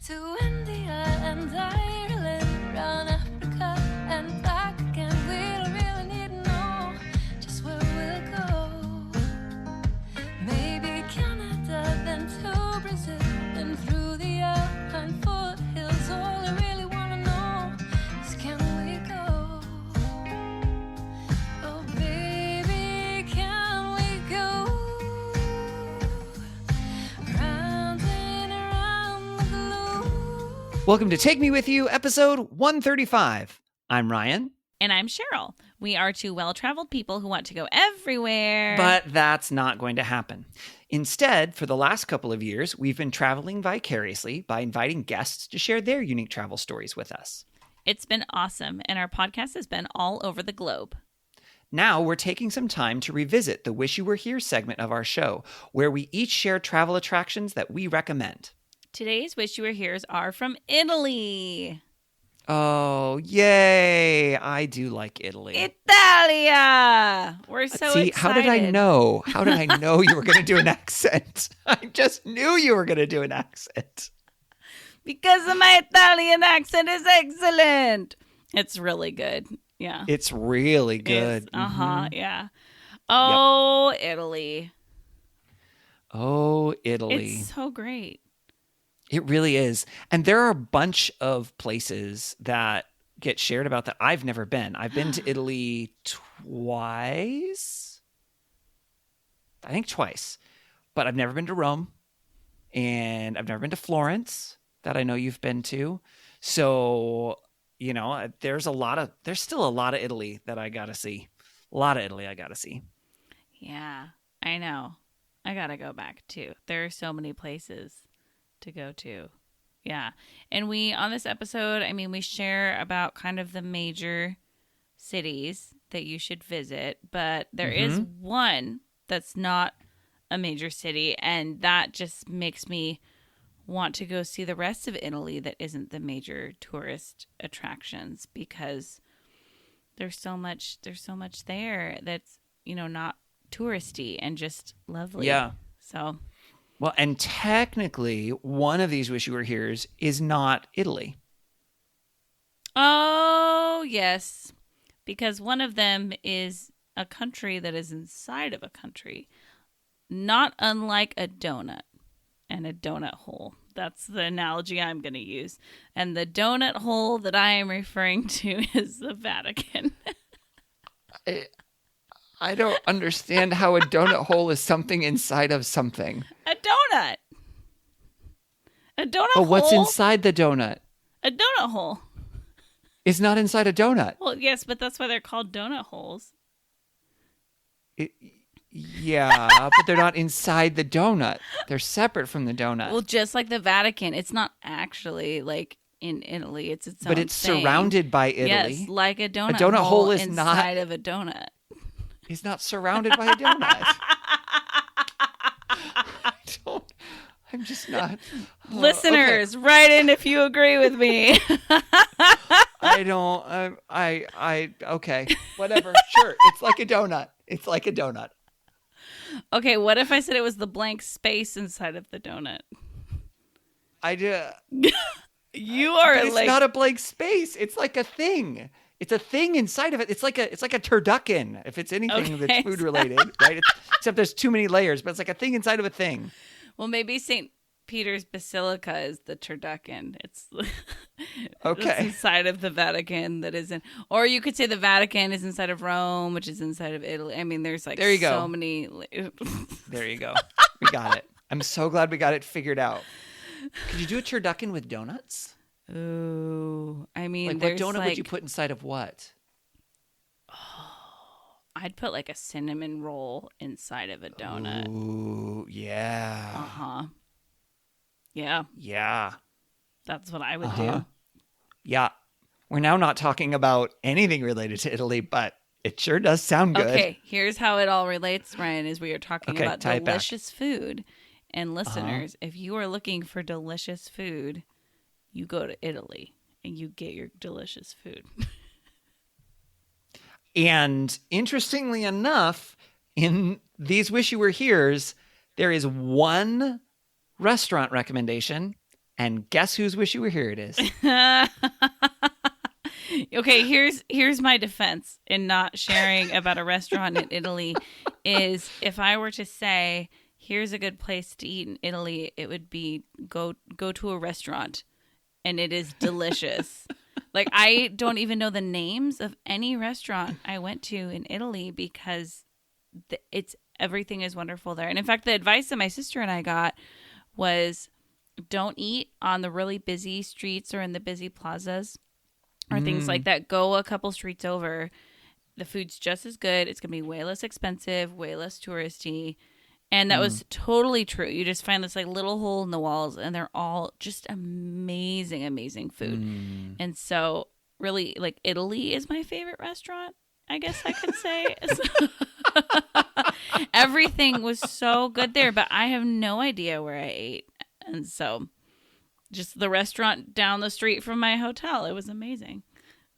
to India and Ireland, round Africa and back again. We don't really need to know just where we'll go. Maybe Canada, then to Brazil, then through the Alpine foothills. All I really want to know is, can we go? Oh baby, can we go? Round and around the globe. Welcome to Take Me With You, episode 135. I'm Ryan. And I'm Cheryl. We are two well-traveled people who want to go everywhere. But that's not going to happen. Instead, for the last couple of years, we've been traveling vicariously by inviting guests to share their unique travel stories with us. It's been awesome, and our podcast has been all over the globe. Now we're taking some time to revisit the Wish You Were Here segment of our show, where we each share travel attractions that we recommend. Today's Wish You Were Here's are from Italy. Oh, yay! I do like Italy. Italia! We're so excited. How did I know? How did I know you were going to do an accent? I just knew you were going to do an accent. Because my Italian accent is excellent. It's really good. Yeah. It's really good. Yeah. Oh, yep. Italy. Oh, Italy. It's so great. It really is. And there are a bunch of places that get shared about that I've never been. I've been to Italy twice. I think twice. But I've never been to Rome. And I've never been to Florence, that I know you've been to. So, you know, there's still a lot of Italy that I got to see. A lot of Italy I got to see. Yeah, I know. I got to go back too. There are so many places to go to. Yeah. And we, on this episode, we share about kind of the major cities that you should visit, but there is one that's not a major city, and that just makes me want to go see the rest of Italy that isn't the major tourist attractions, because there's so much there that's, not touristy and just lovely. Yeah. So, well, and technically, one of these Wish You Were Here's is not Italy. Oh, yes. Because one of them is a country that is inside of a country. Not unlike a donut and a donut hole. That's the analogy I'm going to use. And the donut hole that I am referring to is the Vatican. I don't understand how a donut hole is something inside of something. A donut. A donut hole. But what's inside the donut? A donut hole. It's not inside a donut. Well, yes, but that's why they're called donut holes. Yeah, but they're not inside the donut. They're separate from the donut. Well, just like the Vatican, it's not actually like in Italy. It's its own But it's thing. surrounded by Italy. Yes, like a donut. A donut hole is inside of a donut. He's not surrounded by a donut. I'm just not. Listeners, write in if you agree with me. I don't. Okay. Whatever. Sure. It's like a donut. It's like a donut. Okay. What if I said it was the blank space inside of the donut? I do. You are It's not a blank space. It's like a thing. It's a thing inside of it. It's like a turducken, if it's anything that's food related, right? Except there's too many layers, but it's like a thing inside of a thing. Well, maybe St. Peter's Basilica is the turducken. It's okay. It's inside of the Vatican that is in, or you could say the Vatican is inside of Rome, which is inside of Italy. There's like so many. There you go. We got it. I'm so glad we got it figured out. Could you do a turducken with donuts? Ooh, like what donut would you put inside of what? Oh, I'd put like a cinnamon roll inside of a donut. Ooh, yeah. Uh-huh. Yeah. Yeah. That's what I would do. Yeah. We're now not talking about anything related to Italy, but it sure does sound good. Okay, here's how it all relates, Ryan, is we are talking about delicious food. And listeners, if you are looking for delicious food, you go to Italy and you get your delicious food. And interestingly enough, in these Wish You Were Here's, there is one restaurant recommendation And guess whose wish you were here it is? Okay, here's my defense in not sharing about a restaurant in Italy is if I were to say, here's a good place to eat in Italy, it would be go to a restaurant, and it is delicious. Like, I don't even know the names of any restaurant I went to in Italy because everything is wonderful there. And in fact, the advice that my sister and I got was don't eat on the really busy streets or in the busy plazas or things like that. Go a couple streets over. The food's just as good. It's going to be way less expensive, way less touristy. And that was totally true. You just find this like little hole in the walls and they're all just amazing, amazing food. And so really like Italy is my favorite restaurant, I guess I could say. Everything was so good there, but I have no idea where I ate. And so just the restaurant down the street from my hotel, it was amazing.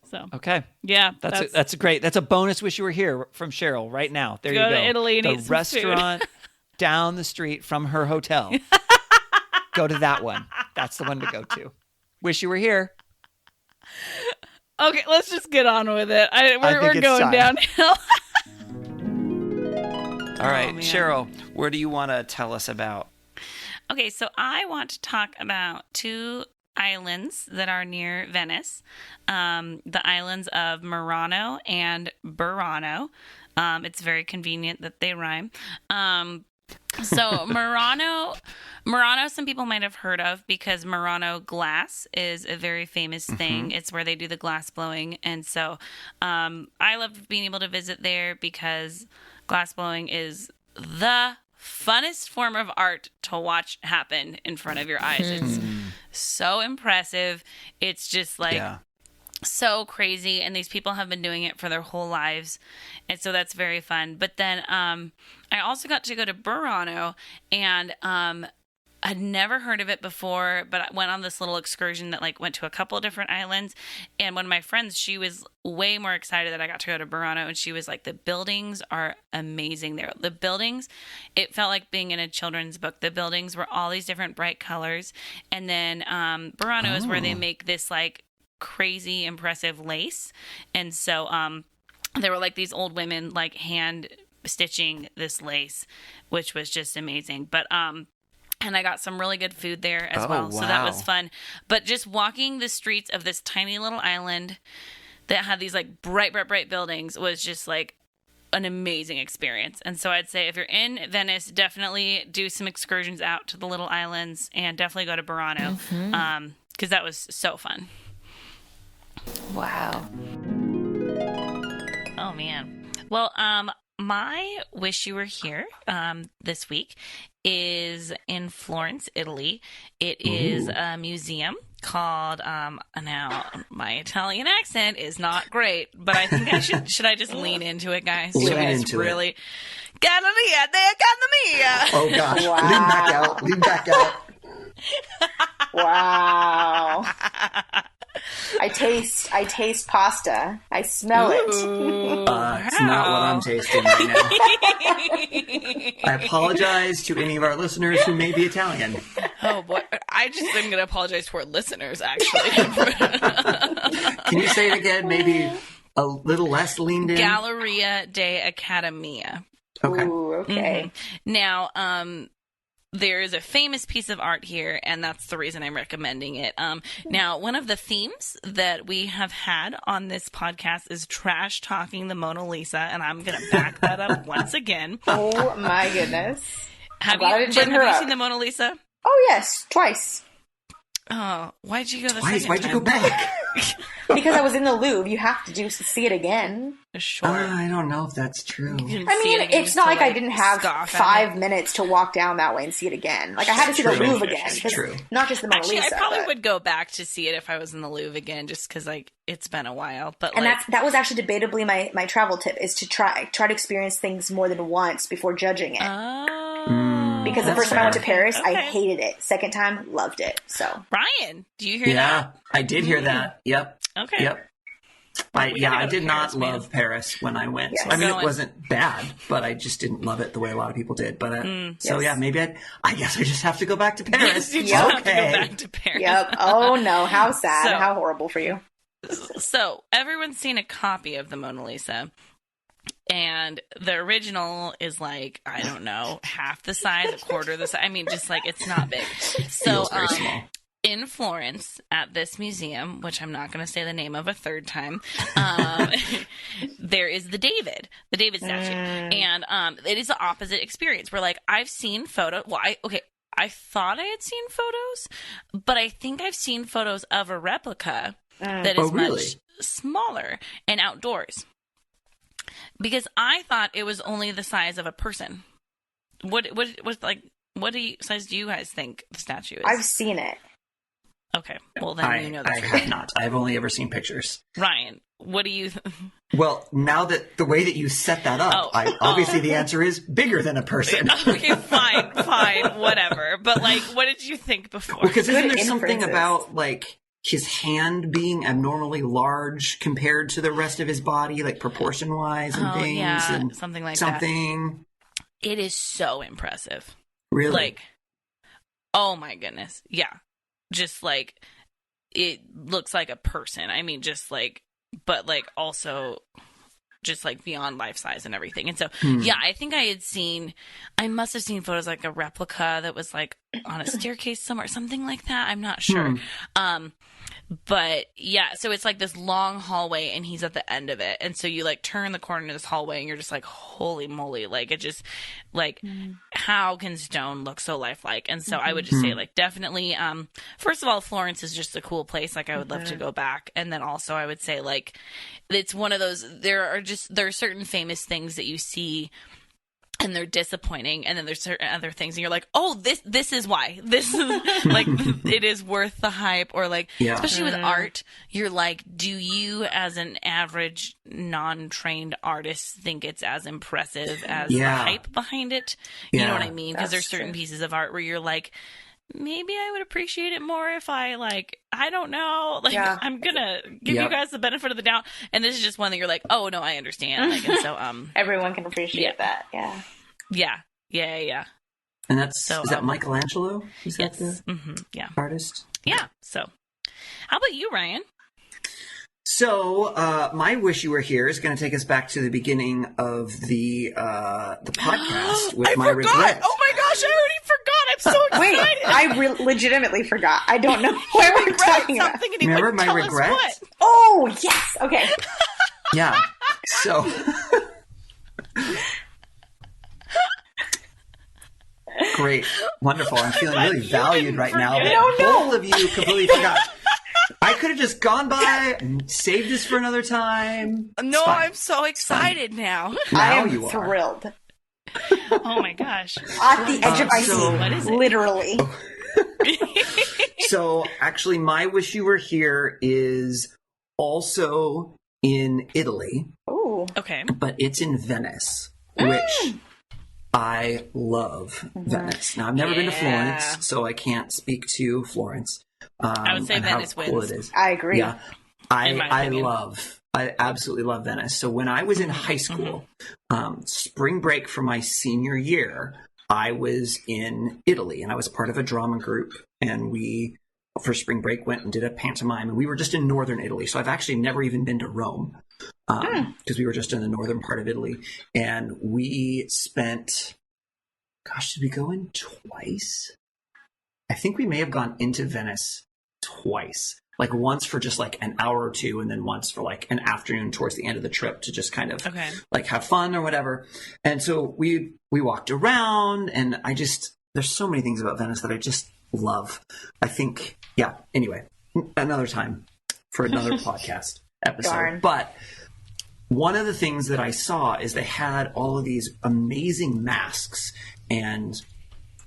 So okay, yeah, that's a great. That's a bonus. Wish you were here from Cheryl right now. There you go. Go to Italy and the eat some restaurant food. down the street from her hotel. Go to that one. That's the one to go to. Wish you were here. Okay, let's just get on with it. We're it's going time. downhill. All right, man. Cheryl, where do you want to tell us about? Okay, so I want to talk about two islands that are near Venice, the islands of Murano and Burano. It's very convenient that they rhyme. So Murano, some people might have heard of because Murano glass is a very famous thing. It's where they do the glass blowing. And so I love being able to visit there because glass blowing is the funnest form of art to watch happen in front of your eyes. It's so impressive. It's just like so crazy, and these people have been doing it for their whole lives, and so that's very fun. But then I also got to go to Burano, and I'd never heard of it before, but I went on this little excursion that like went to a couple of different islands. And one of my friends, she was way more excited that I got to go to Burano, and she was like, the buildings are amazing there. The buildings, it felt like being in a children's book. The buildings were all these different bright colors. And then Burano is where they make this like crazy impressive lace. And so there were like these old women like hand stitching this lace, which was just amazing. But and I got some really good food there as well. So that was fun. But just walking the streets of this tiny little island that had these like bright buildings was just like an amazing experience. And so I'd say if you're in Venice, definitely do some excursions out to the little islands and definitely go to Burano because that was so fun. Wow. Oh, man. Well, my wish you were here this week is in Florence, Italy. It is a museum called, now my Italian accent is not great, but I think should I just lean into it, guys? Should we just really, Galeria de Academia. Oh gosh, Wow. lean back out. Wow. I taste pasta. I smell it. It's not what I'm tasting right now. I apologize to any of our listeners who may be Italian. Oh boy, I just am going to apologize to our listeners, actually. Can you say it again? Maybe a little less leaned in? Galleria de Academia. Okay. Ooh, okay. Now, there is a famous piece of art here, and that's the reason I'm recommending it. Now, one of the themes that we have had on this podcast is trash talking the Mona Lisa, and I'm going to back that up once again. Oh my goodness. Have glad I you, didn't Jen, bring have her you up. seen the Mona Lisa? Oh yes, twice. Oh, why'd you go the Twice? second Why'd you time? go back? Because I was in the Louvre. You have to see it again. Sure. I don't know if that's true. You didn't I see mean, it again it's not to, like I didn't have scoff at 5 minutes to walk down that way and see it again. Like I had to see the True. Louvre again. 'cause True. Not just the Mona Actually, Lisa. I probably but- would go back to see it if I was in the Louvre again, just because like it's been a while. But And like, that was actually debatably my travel tip is to try to experience things more than once before judging it. Because the that's first time I went to fair. Paris, I Okay. hated it. Second time, loved it. So Ryan, do you hear Yeah, I did hear that. Yep. that? Okay. Yep. I did not Paris, man. love Paris when I went. Yes. So, I mean, Going. it wasn't bad, but I just didn't love it the way a lot of people did. But so Yes. yeah, maybe I guess I just have to go back to Paris. You just Yep. have to go back to Paris. Yep. Oh no, how sad. So- How horrible for you. So everyone's seen a copy of the Mona Lisa, and the original is like, I don't know, half the size, a quarter the size. I mean, just like, it's not big. So Feels very small. in Florence at this museum, which I'm not going to say the name of a third time, there is the David statue. And it is the opposite experience where, like, I've seen photos. Well, I thought I had seen photos, but I think I've seen photos of a replica that is really? much smaller and outdoors. Because I thought it was only the size of a person. What size do you guys think the statue is? I've seen it. Okay, well then you know I this. have not. I've only ever seen pictures. Ryan, what do you? Well, now that the way that you set that up, obviously the answer is bigger than a person. Okay, fine, whatever. But like, what did you think before? Because isn't Good there something inferences. about like his hand being abnormally large compared to the rest of his body, like proportion wise and things? Yeah, and something like that. something. It is so impressive. Really? Like, oh my goodness, yeah. Just like, it looks like a person. I mean, just like, but like also just like beyond life size and everything. And so, yeah, I think I must have seen photos like a replica that was like on a staircase somewhere, something like that. I'm not sure. But yeah, so it's like this long hallway and he's at the end of it. And so you like turn the corner of this hallway and you're just like, holy moly. Like it just like, how can stone look so lifelike? And so I would just say like, definitely, first of all, Florence is just a cool place. Like I would love to go back. And then also I would say like, it's one of those, there are certain famous things that you see and they're disappointing, and then there's certain other things and you're like, oh, this is why this is like it is worth the hype. Or like, especially with art, you're like, do you as an average non-trained artist think it's as impressive as the hype behind it? You know what I mean? Because there's certain pieces of art where you're like, maybe I would appreciate it more if I like, I don't know, like I'm gonna give you guys the benefit of the doubt. And this is just one that you're like, oh no, I understand. Like, and so Everyone can appreciate that. Yeah. And that's So, is that Michelangelo? Is that yes, the artist? Yeah. So, how about you, Ryan? So, my wish you were here is going to take us back to the beginning of the podcast with my regret. Oh my gosh, I already forgot. I'm so excited. Wait, I legitimately forgot. I don't know where we're talking about. Something and he Remember wouldn't my tell us regret? what. Oh, yes. Okay. Yeah. So. Great. Wonderful. I'm feeling really valued right now. But both of you completely forgot. I could have just gone by and saved this for another time. No, I'm so excited now. Now I am you are. thrilled. Oh my gosh. At the edge of my so- What is seat. it? Literally. So, actually, my wish you were here is also in Italy, Ooh. Okay. but it's in Venice, which I love Venice. Now, I've never been to Florence, so I can't speak to Florence. I would say and Venice how cool wins. it is. I agree. Yeah, In my opinion. I absolutely love Venice. So when I was in high school, spring break for my senior year, I was in Italy and I was part of a drama group, and we, for spring break, went and did a pantomime, and we were just in northern Italy. So I've actually never even been to Rome because we were just in the northern part of Italy, and we spent, gosh, did we go in twice? I think we may have gone into Venice twice, like once for just like an hour or two, and then once for like an afternoon towards the end of the trip to just kind of like have fun or whatever. And so we walked around, and there's so many things about Venice that I just love. I think, anyway, another time for another podcast episode. Darn. But one of the things that I saw is they had all of these amazing masks, and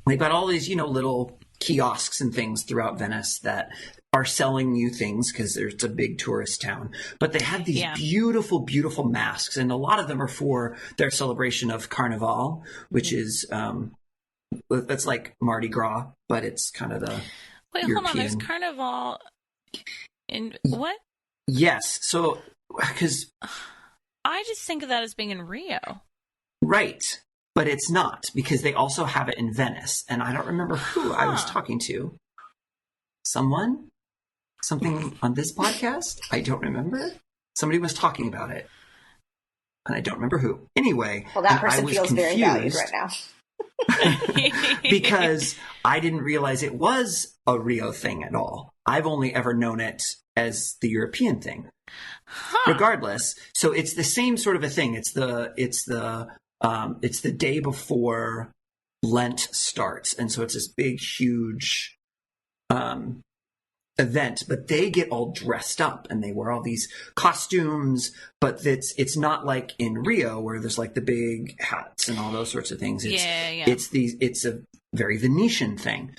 they've got all these, little kiosks and things throughout Venice that are selling you things because it's a big tourist town. But they have these beautiful, beautiful masks, and a lot of them are for their celebration of Carnival, which is that's like Mardi Gras, but it's kind of the Wait, European. hold on. There's Carnival in what? Yes. So because I just think of that as being in Rio. right, but it's not, because they also have it in Venice, and I don't remember who I was talking to. Something on this podcast? I don't remember. Somebody was talking about it, and I don't remember who. Anyway, Well, that and I person was feels very valued confused right now. because I didn't realize it was a Rio thing at all. I've only ever known it as the European thing. Regardless, so it's the same sort of a thing. It's the day before Lent starts, and so it's this big, huge event. But they get all dressed up and they wear all these costumes. But it's not like in Rio where there's like the big hats and all those sorts of things. It's a very Venetian thing.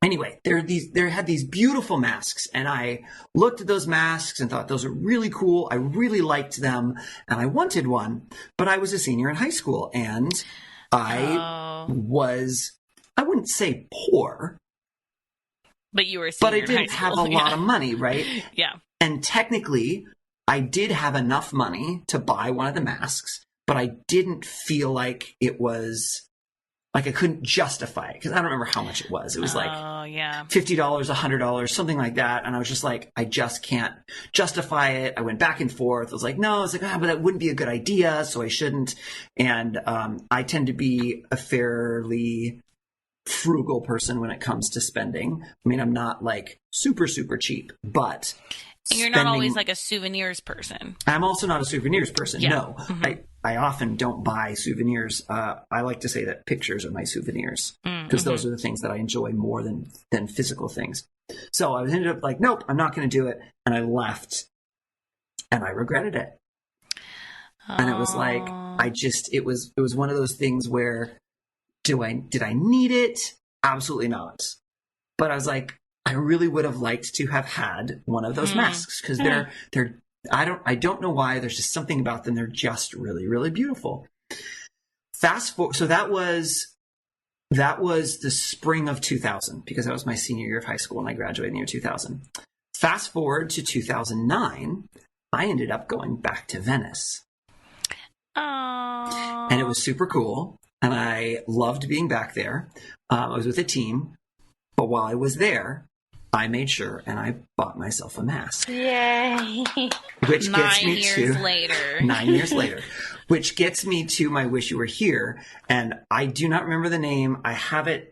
Anyway, there had these beautiful masks, and I looked at those masks and thought those are really cool. I really liked them, and I wanted one, but I was a senior in high school, and I wouldn't say poor, but you were a but senior I didn't in high have a school. lot of money, right? Yeah. And technically, I did have enough money to buy one of the masks, but I didn't feel like it was... like I couldn't justify it because I don't remember how much it was. It was like $50, $100, something like that. And I was just like, I just can't justify it. I went back and forth. I was like, no, it's like, but that wouldn't be a good idea, so I shouldn't. And I tend to be a fairly frugal person when it comes to spending. I mean, I'm not like super, super cheap, but And you're not always like a souvenirs person. I'm also not a souvenirs person. Yeah. No, I often don't buy souvenirs. I like to say that pictures are my souvenirs because those are the things that I enjoy more than physical things. So I ended up like, nope, I'm not going to do it. And I left and I regretted it. And it was like, it was one of those things where did I need it? Absolutely not. But I was like, I really would have liked to have had one of those masks because they're I don't know why. There's just something about them. They're just really, really beautiful. Fast forward. So that was the spring of 2000 because that was my senior year of high school and I graduated in the year 2000. Fast forward to 2009, I ended up going back to Venice. Aww. And it was super cool. And I loved being back there. I was with a team. But while I was there, I made sure and I bought myself a mask. Yay. Which gets 9 me years to later. 9 years later. Which gets me to my Wish You Were Here. And I do not remember the name. I have a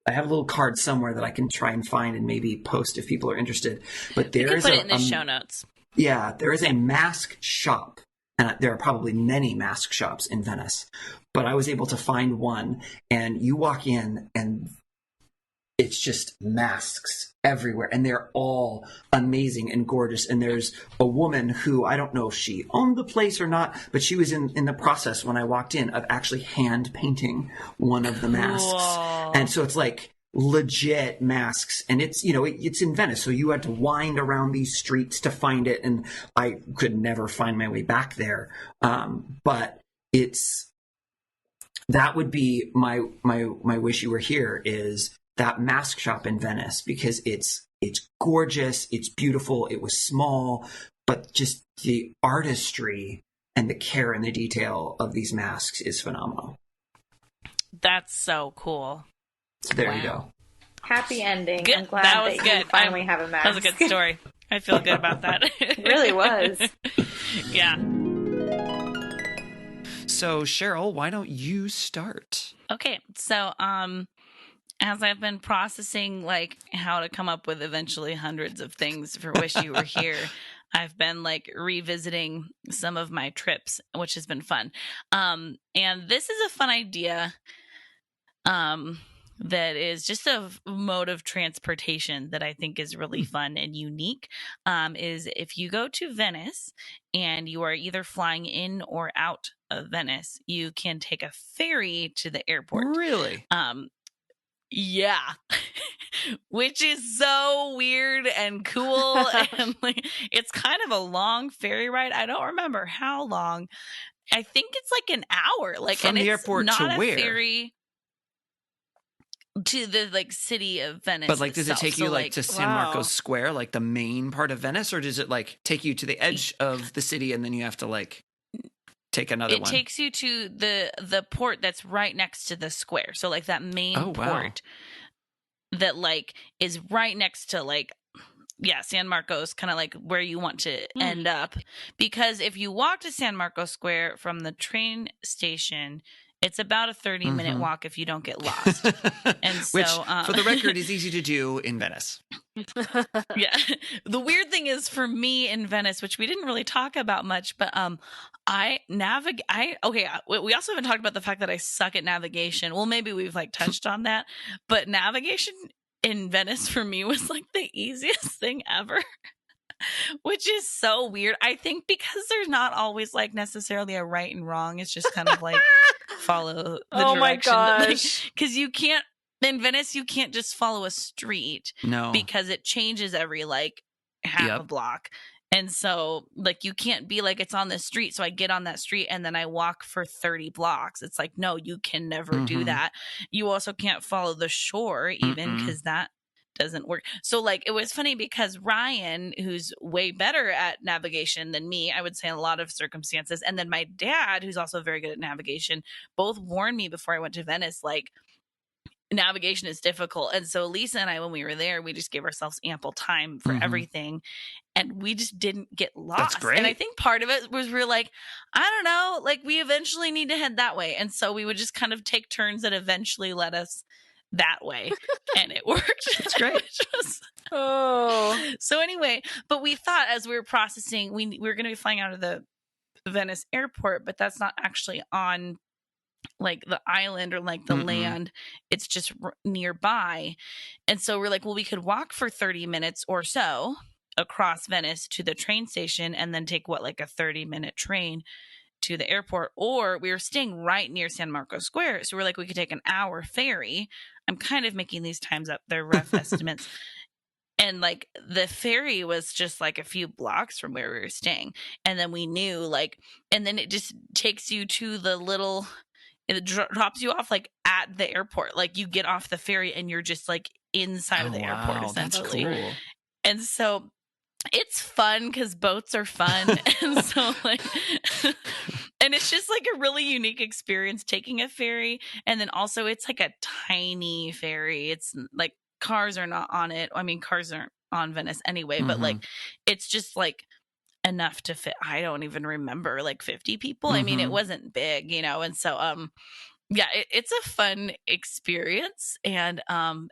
little card somewhere that I can try and find and maybe post if people are interested. But there is put it in the show notes. Yeah, there is a mask shop. And there are probably many mask shops in Venice. But I was able to find one. And you walk in and it's just masks everywhere. And they're all amazing and gorgeous. And there's a woman who, I don't know if she owned the place or not, but she was in the process when I walked in of actually hand painting one of the masks. And so it's like legit masks. And it's, it's in Venice. So you had to wind around these streets to find it. And I could never find my way back there. But that would be my Wish You Were Here is that mask shop in Venice because it's gorgeous, it's beautiful, it was small, but just the artistry and the care and the detail of these masks is phenomenal. That's so cool. So there you go. Happy ending. Good. I'm glad that was that good. you finally have a mask. That was a good story. I feel good about that. It really was. Yeah. So Cheryl, why don't you start? Okay. So, as I've been processing like how to come up with eventually hundreds of things for Wish You Were Here, I've been like revisiting some of my trips, which has been fun. And this is a fun idea. That is just a mode of transportation that I think is really fun and unique. Is if you go to Venice and you are either flying in or out of Venice, you can take a ferry to the airport. Really? Yeah. Which is so weird and cool. And like, it's kind of a long ferry ride. I don't remember how long. I think it's like an hour. Like From and the it's airport not to a where? Ferry. to the like city of Venice. But like, does it itself. take you So, like to San Marcos Square, like the main part of Venice, or does it like take you to the edge of the city and then you have to like take another one? It takes you to the port that's right next to the square. So like that main port that like is right next to like San Marcos, kind of like where you want to end up. Because if you walk to San Marcos Square from the train station, it's about a 30-minute walk if you don't get lost. And so, which, for the record, is easy to do in Venice. Yeah. The weird thing is for me in Venice, which we didn't really talk about much, but we also haven't talked about the fact that I suck at navigation. Well, maybe we've like touched on that, but navigation in Venice for me was like the easiest thing ever. Which is so weird. I think because there's not always like necessarily a right and wrong. It's just kind of like follow the direction. My gosh. Because you can't, in Venice, you can't just follow a street. No. Because it changes every like half a block. And so like you can't be like, it's on this street. So I get on that street and then I walk for 30 blocks. It's like, no, you can never do that. You also can't follow the shore even because that doesn't work. So like it was funny because Ryan, who's way better at navigation than me, I would say in a lot of circumstances, and then my dad, who's also very good at navigation, both warned me before I went to Venice, like navigation is difficult. And so Lisa and I, when we were there, we just gave ourselves ample time for everything, and we just didn't get lost. That's great. And I think part of it was we're like, I don't know, like we eventually need to head that way. And so we would just kind of take turns that eventually led us that way, and it worked. That's great. So anyway, but we thought as we were processing, we were going to be flying out of the Venice airport, but that's not actually on like the island or like the land. It's just nearby. And so we're like, well, we could walk for 30 minutes or so across Venice to the train station and then take like a 30-minute train to the airport, or we were staying right near San Marcos Square. So we're like, we could take an hour ferry. I'm kind of making these times up. They're rough estimates. And like the ferry was just like a few blocks from where we were staying. And then we knew like, and then it just takes you to the little, it drops you off like at the airport. Like you get off the ferry and you're just like inside of the airport essentially. That's cool. And so it's fun because boats are fun. And so like, and it's just like a really unique experience taking a ferry. And then also it's like a tiny ferry. It's like cars are not on it. I mean, cars aren't on Venice anyway, but like, it's just like enough to fit. I don't even remember like 50 people. I mean, it wasn't big, you know? And so, yeah, it's a fun experience and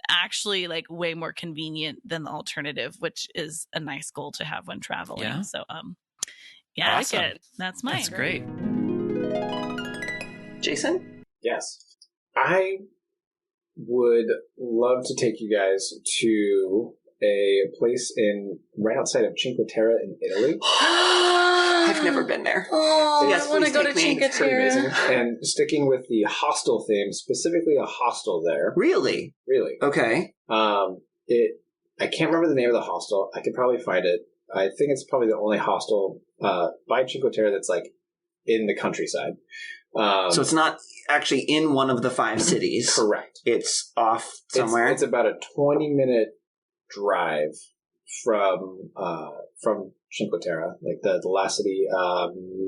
actually like way more convenient than the alternative, which is a nice goal to have when traveling. Yeah. So yeah, Awesome. that's mine. That's great. Jason? Yes. I would love to take you guys to a place right outside of Cinque Terre in Italy. I've never been there. Oh, Yes, I want to please go to take me. Cinque It's pretty amazing. Terre. And sticking with the hostel theme, specifically a hostel there. Really? Really. Okay. I can't remember the name of the hostel. I could probably find it. I think it's probably the only hostel by Cinque Terre that's like in the countryside. So it's not actually in one of the 5 cities. Correct. It's off somewhere. It's about a 20-minute drive from Cinque Terre, like the last city,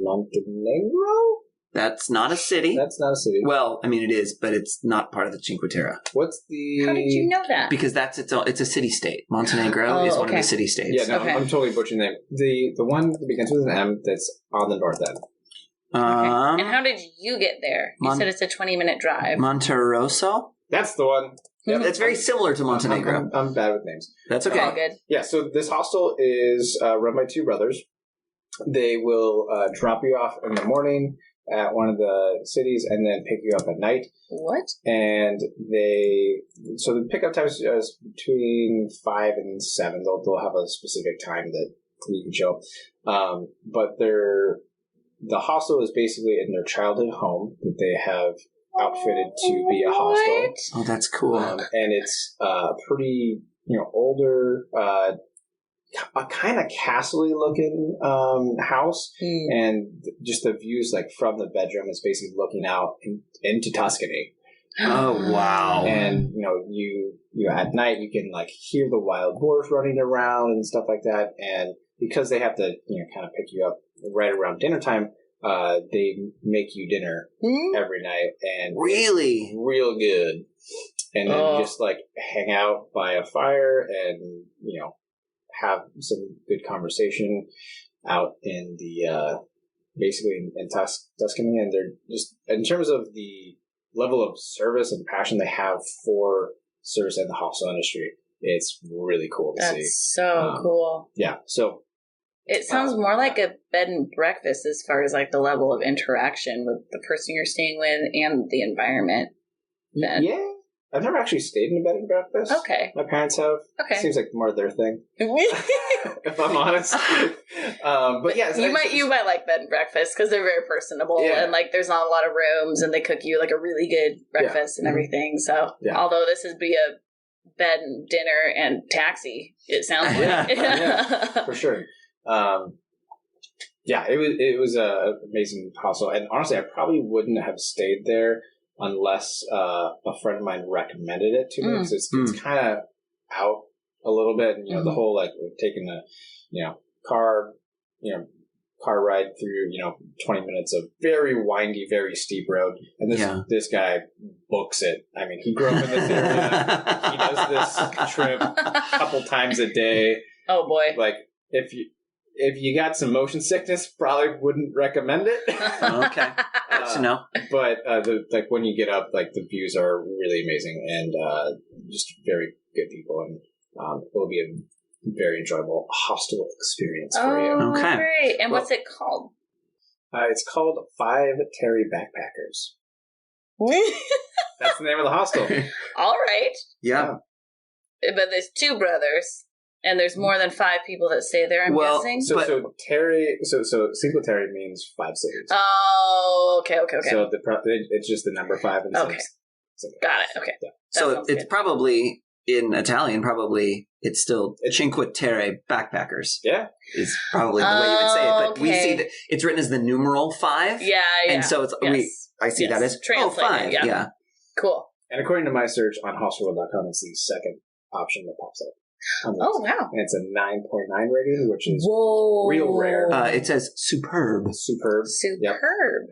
Montenegro. That's not a city. That's not a city. Well, I mean, it is, but it's not part of the Cinque Terre. What's the? How did you know that? Because it's a city-state. Montenegro is one of the city-states. Yeah, no, Okay. I'm totally butchering the name. The one that begins with an M that's on the north end. And how did you get there? You said it's a 20-minute drive. Monterosso? That's the one. Yep. That's very similar to Montenegro. I'm bad with names. That's All okay. good. Yeah, so this hostel is run by 2 brothers. They will drop you off in the morning at one of the cities and then pick you up at night. What? And so the pickup time is between 5 and 7. They'll have a specific time that you can show. But the hostel is basically in their childhood home that they have outfitted to be a hostel. Oh, that's cool. And it's pretty, older, a kind of castle-y looking house, and just the views like from the bedroom is basically looking out into Tuscany. Oh, wow. And, you at night, you can, like, hear the wild boars running around and stuff like that. And because they have to, kind of pick you up right around dinner time, they make you dinner every night. And really? Real good. And then you just, like, hang out by a fire and, have some good conversation out in the, basically in Tuscany. And they're just, in terms of the level of service and passion they have for service in the hostel industry, it's really cool to see. That's so cool. Yeah. So it sounds more like a bed and breakfast as far as like the level of interaction with the person you're staying with and the environment. Then. Yeah. I've never actually stayed in a bed and breakfast. Okay. My parents have. Okay. Seems like more their thing. If I'm honest. But yeah. You might like bed and breakfast because they're very personable and like there's not a lot of rooms and they cook you like a really good breakfast and everything. So although this would be a bed and dinner and taxi, it sounds like. Yeah, for sure. It was a amazing hostel. And honestly, I probably wouldn't have stayed there unless a friend of mine recommended it to me, because it's kind of out a little bit, and the whole like taking the car ride through 20 minutes of very windy, very steep road, and this guy books it. I mean, he grew up in this area. He does this trip a couple times a day. Oh boy! Like if you got some motion sickness, probably wouldn't recommend it. Okay. No. But when you get up, like the views are really amazing and just very good people, and it will be a very enjoyable hostel experience for you. Okay. Great. And what's it called? It's called 5 Terre Backpackers. That's the name of the hostel. All right. Yeah. But there's 2 brothers. And there's more than 5 people that stay there, I'm guessing? So Cinque Terre means 5 cities. Oh, okay. So it's just the number 5 and 6. Okay. Got it. Okay. Yeah. So it's probably, in Italian, it's still Cinque Terre Backpackers. Yeah. Is probably the way you would say it. But we see that it's written as the numeral 5. Yeah. And so it's I see that as translated, 5. Yeah. Cool. And according to my search on hostelworld.com, it's the second option that pops up. Oh, wow. And it's a 9.9 rating, which is real rare. It says superb. Superb. Yep.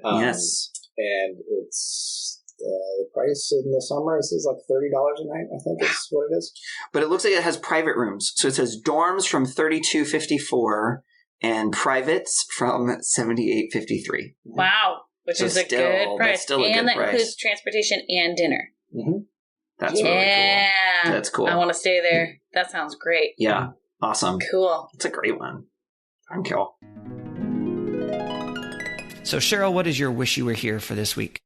Yes. And it's the price in the summer is like $30 a night, I think is what it is. But it looks like it has private rooms. So it says dorms from $32.54 and privates from $78.53. Wow. Which is a good price. That's still a good price. And that price. includes transportation and dinner. Mm-hmm. That's really cool. That's cool. I want to stay there. That sounds great. Yeah. Awesome. Cool. It's a great one. Thank you. So, Cheryl, what is your wish you were here for this week?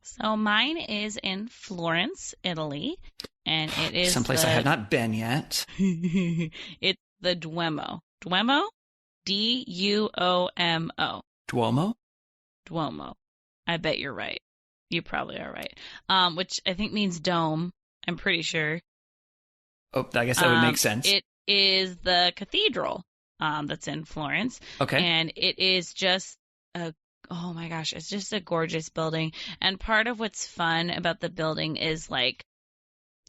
So mine is in Florence, Italy, and it is someplace I have not been yet. It's the Duomo. Duomo? D-U-O-M-O. Duomo? Duomo. I bet you're right. You probably are right. Which I think means dome. I'm pretty sure. Oh, I guess that would make sense. It is the cathedral that's in Florence. Okay. And it is just oh my gosh, it's just a gorgeous building. And part of what's fun about the building is like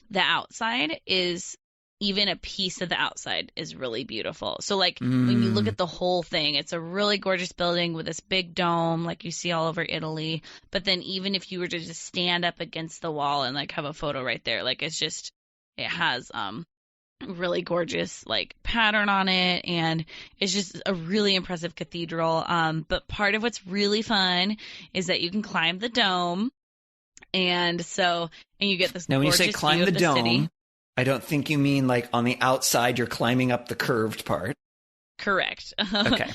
the outside is, even a piece of the outside is really beautiful. So like when you look at the whole thing, it's a really gorgeous building with this big dome like you see all over Italy. But then even if you were to just stand up against the wall and like have a photo right there, like it has really gorgeous like pattern on it, and it's just a really impressive cathedral. But part of what's really fun is that you can climb the dome, and you get this now when you say gorgeous climb view the of dome city. I don't think you mean like on the outside you're climbing up the curved part. Correct. Okay.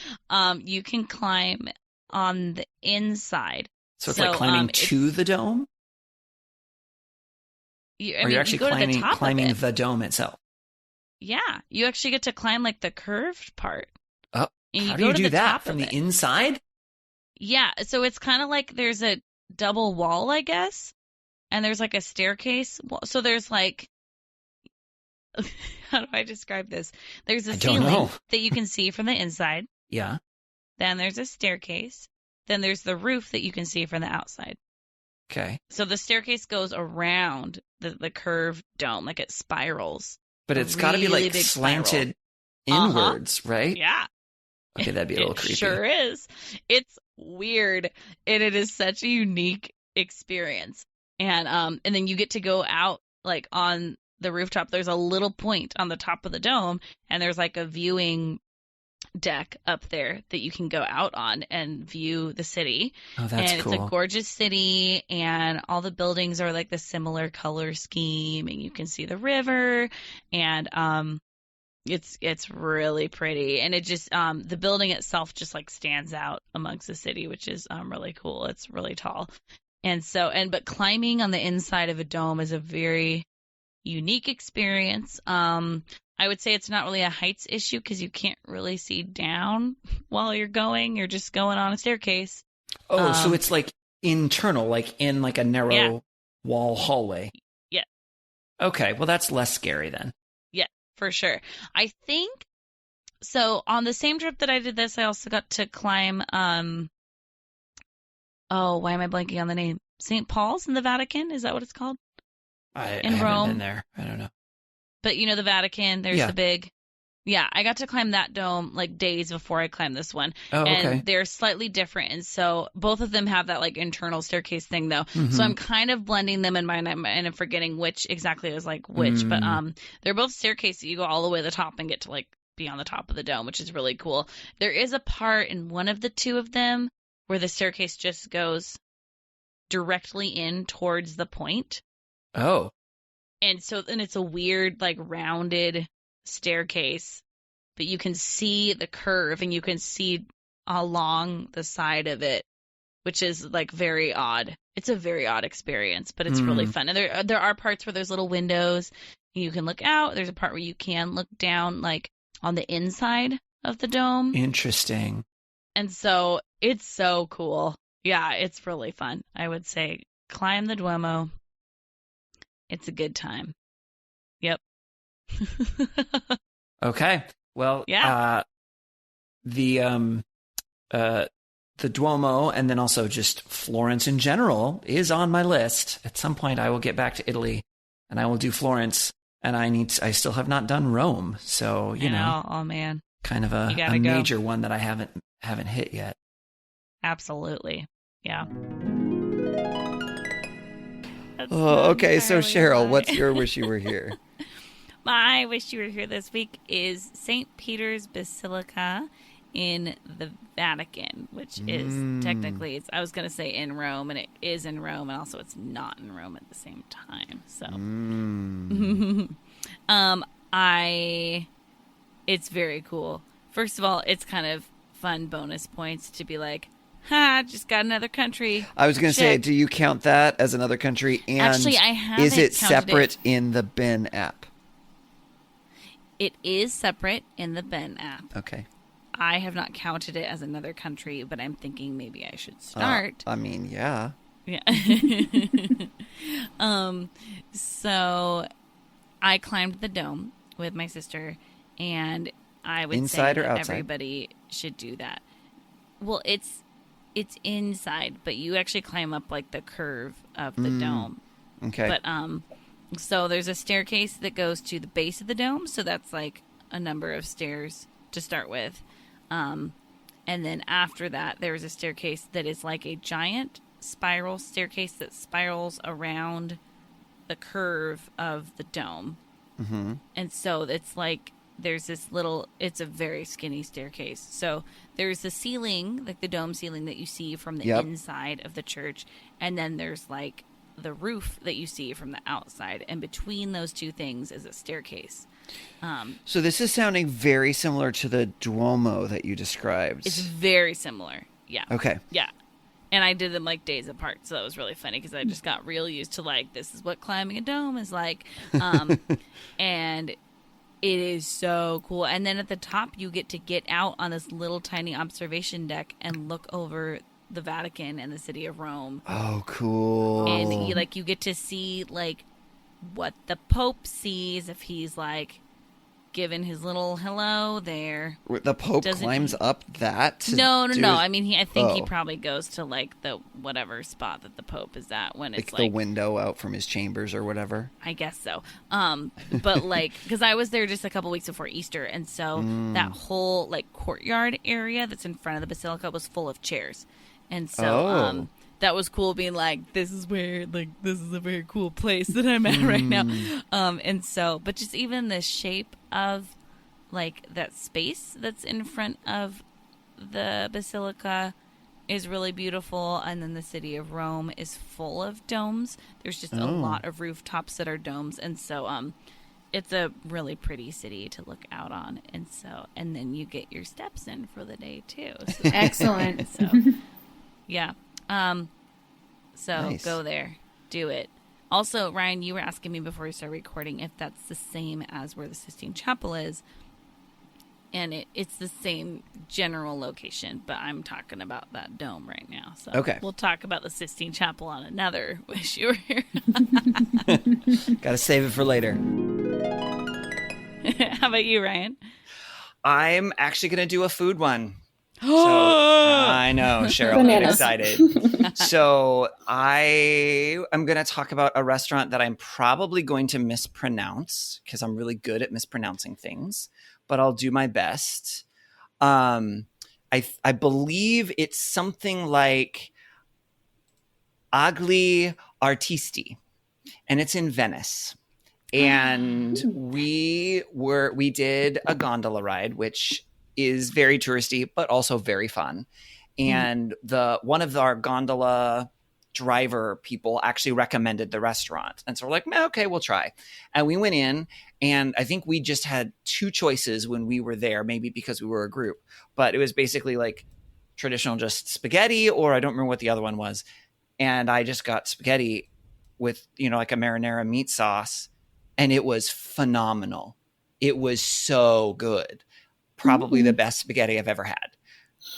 You can climb on the inside. So it's like climbing to the dome? You're actually climbing the dome itself? Yeah. You actually get to climb like the curved part. Oh, and how do you do that? From the inside? Yeah. So it's kind of like there's a double wall, I guess. And there's like a staircase. So there's like, how do I describe this? There's a ceiling that you can see from the inside. Yeah. Then there's a staircase. Then there's the roof that you can see from the outside. Okay. So the staircase goes around the curved dome, like it spirals. But it's got to be really like big slanted spiral. inwards, right? Yeah. Okay, that'd be a little It creepy. sure is. It's weird, and it is such a unique experience. And then you get to go out like on the rooftop. There's a little point on the top of the dome, and there's like a viewing deck up there that you can go out on and view the city. Oh, that's and cool. It's a gorgeous city, and all the buildings are like the similar color scheme, and you can see the river, and it's really pretty, and it just the building itself just like stands out amongst the city, which is really cool. It's really tall, but climbing on the inside of a dome is a very unique experience. I would say it's not really a heights issue because you can't really see down while you're going. You're just going on a staircase. Oh, so it's like internal, like in like a narrow wall hallway. Yeah. Okay, well that's less scary then. Yeah, for sure. I think so. On the same trip that I did this, I also got to climb. Oh, why am I blanking on the name? St. Paul's in the Vatican. Is that what it's called? I In haven't Rome. been there. I don't know. But you know the Vatican, there's the big. Yeah, I got to climb that dome like days before I climbed this one. Oh, okay. And they're slightly different. And so both of them have that like internal staircase thing though. Mm-hmm. So I'm kind of blending them in my mind and I'm forgetting which exactly is like which. But they're both staircases. You go all the way to the top and get to like be on the top of the dome, which is really cool. There is a part in one of the two of them where the staircase just goes directly in towards the point. Oh. And it's a weird, like, rounded staircase, but you can see the curve and you can see along the side of it, which is, like, very odd. It's a very odd experience, but it's really fun. And there are parts where there's little windows and you can look out. There's a part where you can look down, like, on the inside of the dome. Interesting. And so it's so cool. Yeah, it's really fun. I would say climb the Duomo. It's a good time. Yep. Okay. Well, the Duomo and then also just Florence in general is on my list. At some point I will get back to Italy and I will do Florence, and I still have not done Rome. So, you know, oh man. Kind of a major one that I haven't hit yet. Absolutely. Yeah. Oh, okay. So Cheryl, what's your wish you were here? My wish you were here this week is St. Peter's Basilica in the Vatican, which is technically, I was going to say in Rome, and it is in Rome, and also it's not in Rome at the same time. So, it's very cool. First of all, it's kind of fun bonus points to be like, just got another country. I was going to say, do you count that as another country? And actually, I haven't. Is it separate in the Ben app? It is separate in the Ben app. Okay. I have not counted it as another country, but I'm thinking maybe I should start. I mean, yeah. Yeah. So I climbed the dome with my sister, and I would inside say or that outside? Everybody should do that. Well, it's inside, but you actually climb up like the curve of the dome. Okay. But so there's a staircase that goes to the base of the dome, so that's like a number of stairs to start with. And then after that, there's a staircase that is like a giant spiral staircase that spirals around the curve of the dome. Mm-hmm. And so it's like there's this it's a very skinny staircase. So there's the ceiling, like the dome ceiling that you see from the inside of the church. And then there's like the roof that you see from the outside. And between those two things is a staircase. So this is sounding very similar to the Duomo that you described. It's very similar. Yeah. Okay. Yeah. And I did them like days apart. So that was really funny because I just got real used to like, this is what climbing a dome is like. And it is so cool. And then at the top, you get out on this little tiny observation deck and look over the Vatican and the city of Rome. Oh, cool. And you get to see like what the Pope sees if he's like giving his little hello there. The Pope climbs up that? No. I mean, I think he probably goes to like the whatever spot that the Pope is at when it's like the window out from his chambers or whatever. I guess so. But like, because I was there just a couple weeks before Easter, and so that whole like courtyard area that's in front of the Basilica was full of chairs, and so that was cool. Being like, this is a very cool place that I'm at right now. And so, but just even the shape of like that space that's in front of the Basilica is really beautiful. And then the city of Rome is full of domes. There's just a lot of rooftops that are domes. And so, it's a really pretty city to look out on. And so, and then you get your steps in for the day too. So, excellent. So, yeah. So nice. Go there, do it. Also, Ryan, you were asking me before we started recording if that's the same as where the Sistine Chapel is. And it's the same general location, but I'm talking about that dome right now. So we'll talk about the Sistine Chapel on another Wish You Were Here. Got to save it for later. How about you, Ryan? I'm actually going to do a food one. So, I know, Cheryl, get excited. So I am going to talk about a restaurant that I'm probably going to mispronounce because I'm really good at mispronouncing things, but I'll do my best. I believe it's something like Agli Artisti, and it's in Venice. And we did a gondola ride, which is very touristy, but also very fun. And one of our gondola driver people actually recommended the restaurant. And so we're like, okay, we'll try. And we went in, and I think we just had two choices when we were there, maybe because we were a group, but it was basically like traditional just spaghetti, or I don't remember what the other one was. And I just got spaghetti with, like a marinara meat sauce, and it was phenomenal. It was so good. Probably the best spaghetti I've ever had.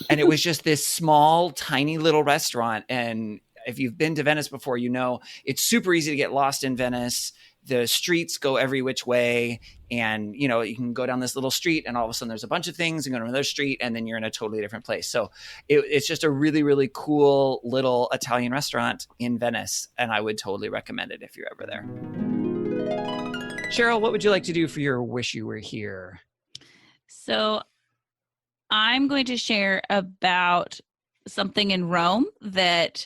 And it was just this small, tiny little restaurant. And if you've been to Venice before, it's super easy to get lost in Venice. The streets go every which way. And, you can go down this little street and all of a sudden there's a bunch of things and go to another street and then you're in a totally different place. So it's just a really, really cool little Italian restaurant in Venice. And I would totally recommend it if you're ever there. Cheryl, what would you like to do for your Wish You Were Here? So I'm going to share about something in Rome that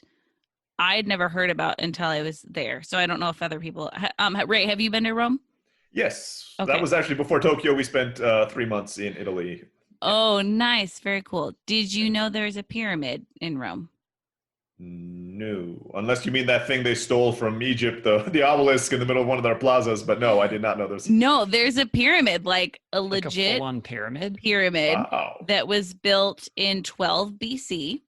I had never heard about until I was there. So I don't know if other people, Ray, have you been to Rome? Yes. Okay. That was actually before Tokyo. We spent 3 months in Italy. Oh, nice. Very cool. Did you know there's a pyramid in Rome? No, unless you mean that thing they stole from Egypt, the obelisk in the middle of one of their plazas. But no, I did not know there's. No, there's a pyramid, like a legit full-on pyramid that was built in 12 BC.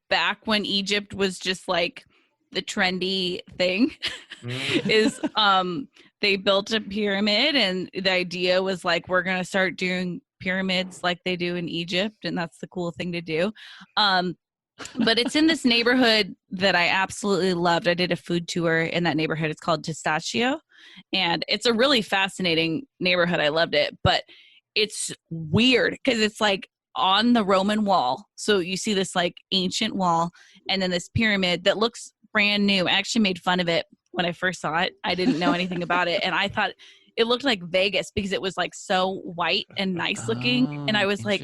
Back when Egypt was just like the trendy thing, is they built a pyramid, and the idea was like, we're gonna start doing pyramids like they do in Egypt, and that's the cool thing to do. But it's in this neighborhood that I absolutely loved. I did a food tour in that neighborhood. It's called Testaccio, and it's a really fascinating neighborhood. I loved it, but it's weird because it's like on the Roman wall. So you see this like ancient wall and then this pyramid that looks brand new. I actually made fun of it when I first saw it. I didn't know anything about it, and I thought it looked like Vegas because it was like so white and nice looking. And I was like,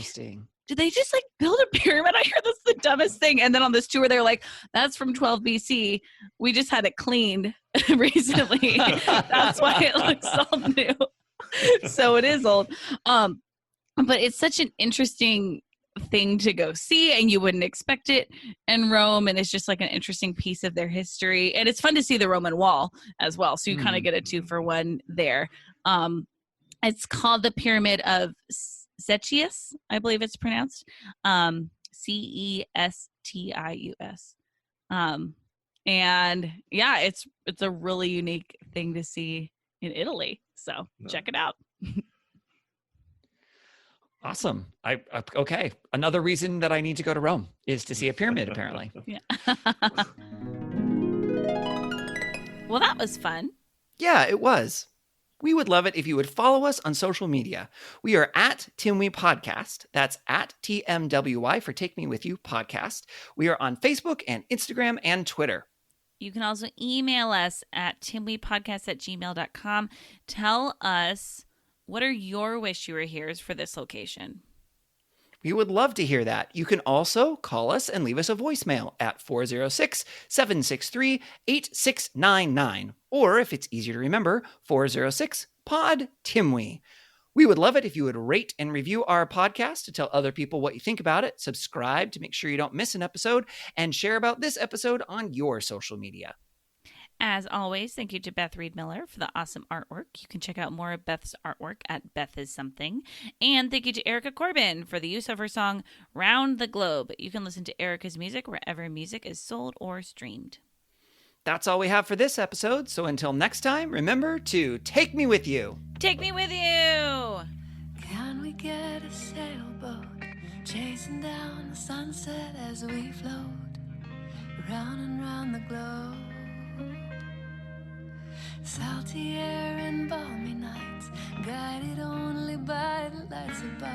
did they just like build a pyramid? I heard that's the dumbest thing. And then on this tour, they're like, that's from 12 BC. We just had it cleaned recently. That's why it looks all new. So it is old. But it's such an interesting thing to go see, and you wouldn't expect it in Rome. And it's just like an interesting piece of their history. And it's fun to see the Roman wall as well. So you kind of get a 2-for-1 there. It's called the Pyramid of Cestius, I believe it's pronounced. Cestius. And yeah, it's a really unique thing to see in Italy. So check it out. Awesome. Okay. Another reason that I need to go to Rome is to see a pyramid, apparently. Yeah. Well, that was fun. Yeah, it was. We would love it if you would follow us on social media. We are at Timwy Podcast. That's at TMWY for Take Me With You Podcast. We are on Facebook and Instagram and Twitter. You can also email us at timwepodcast@gmail.com. Tell us, what are your wish you were here's for this location? We would love to hear that. You can also call us and leave us a voicemail at 406-763-8699. Or if it's easier to remember, 406-POD-TIMWY. We would love it if you would rate and review our podcast to tell other people what you think about it, subscribe to make sure you don't miss an episode, and share about this episode on your social media. As always, thank you to Beth Reed Miller for the awesome artwork. You can check out more of Beth's artwork at Beth Is Something. And thank you to Erica Corbin for the use of her song Round the Globe. You can listen to Erica's music wherever music is sold or streamed. That's all we have for this episode, so until next time, remember to take me with you. Take me with you! Can we get a sailboat chasing down the sunset as we float round and round the globe? Salty air and balmy nights, guided only by the lights above,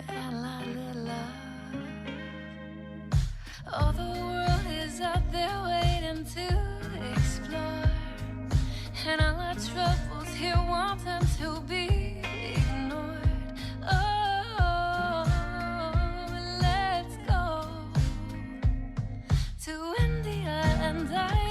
and a little love. Oh, the world is out there waiting to explore, and all our troubles here want them to be ignored. Oh, let's go to India and I